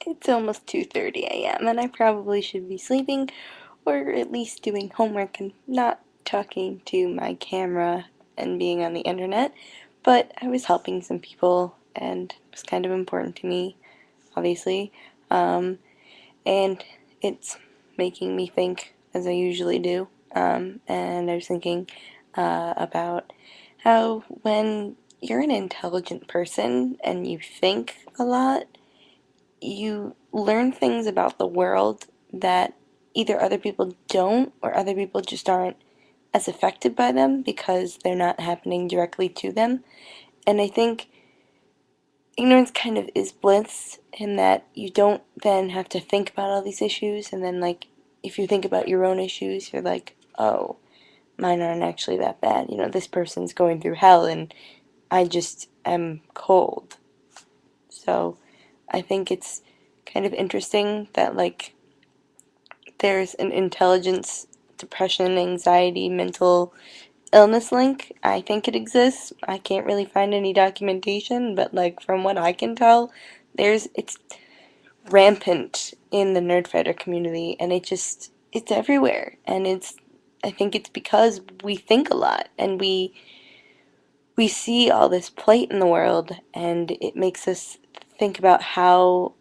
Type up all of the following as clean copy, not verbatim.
It's almost 2:30 a.m. and I probably should be sleeping or at least doing homework and not talking to my camera and being on the internet, but I was helping some people and it was kind of important to me, obviously. Um, and it's making me think as I usually do. And I was thinking about how when you're an intelligent person and you think a lot, you learn things about the world that either other people don't or other people just aren't as affected by them because they're not happening directly to them. And I think ignorance kind of is bliss in that you don't then have to think about all these issues. And then, like, if you think about your own issues, you're like, oh, mine aren't actually that bad. You know, this person's going through hell and I just am cold. So I think it's kind of interesting that, like, there's an intelligence, depression, anxiety, mental illness link. I think it exists. I can't really find any documentation, but like from what I can tell, it's rampant in the nerdfighter community and it's everywhere. And I think it's because we think a lot and we see all this plight in the world and it makes us think about how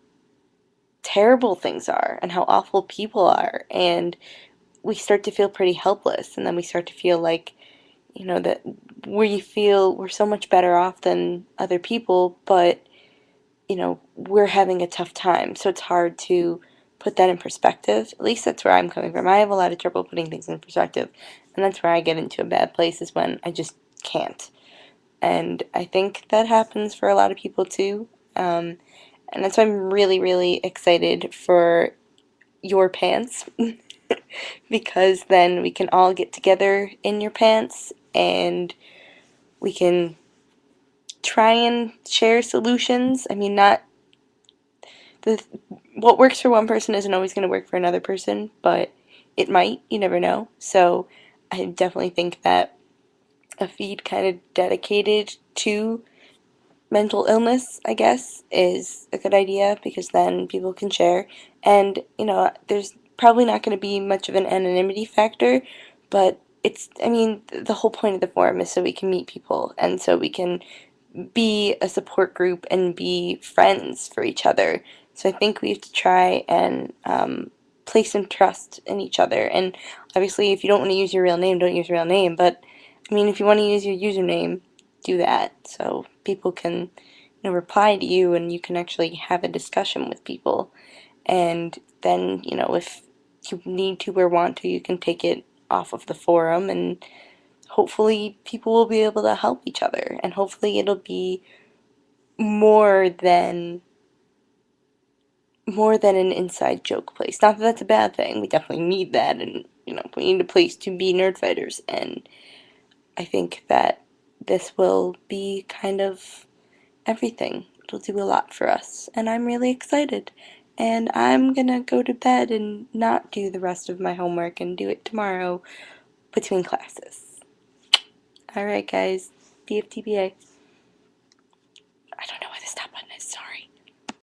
terrible things are and how awful people are, and we start to feel pretty helpless, and then we start to feel like, that we feel we're so much better off than other people, but, we're having a tough time. So it's hard to put that in perspective. At least that's where I'm coming from. I have a lot of trouble putting things in perspective, and that's where I get into a bad place, is when I just can't. And I think that happens for a lot of people too. And that's why I'm really, really excited for your pants because then we can all get together in your pants and we can try and share solutions. I mean, not the what works for one person isn't always going to work for another person, but it might. You never know. So I definitely think that a feed kind of dedicated to mental illness, I guess, is a good idea because then people can share. And, there's probably not going to be much of an anonymity factor, but I mean, the whole point of the forum is so we can meet people and so we can be a support group and be friends for each other. So I think we have to try and place some trust in each other. And obviously, if you don't want to use your real name, don't use your real name. But I mean, if you want to use your username, do that so people can, reply to you and you can actually have a discussion with people. And then, if you need to or want to, you can take it off of the forum, and hopefully people will be able to help each other, and hopefully it'll be more than an inside joke place. Not that that's a bad thing. We definitely need that, and we need a place to be nerd fighters. And I think that this will be kind of everything. It'll do a lot for us, and I'm really excited. And I'm gonna go to bed and not do the rest of my homework and do it tomorrow between classes. Alright, guys. BFTBA.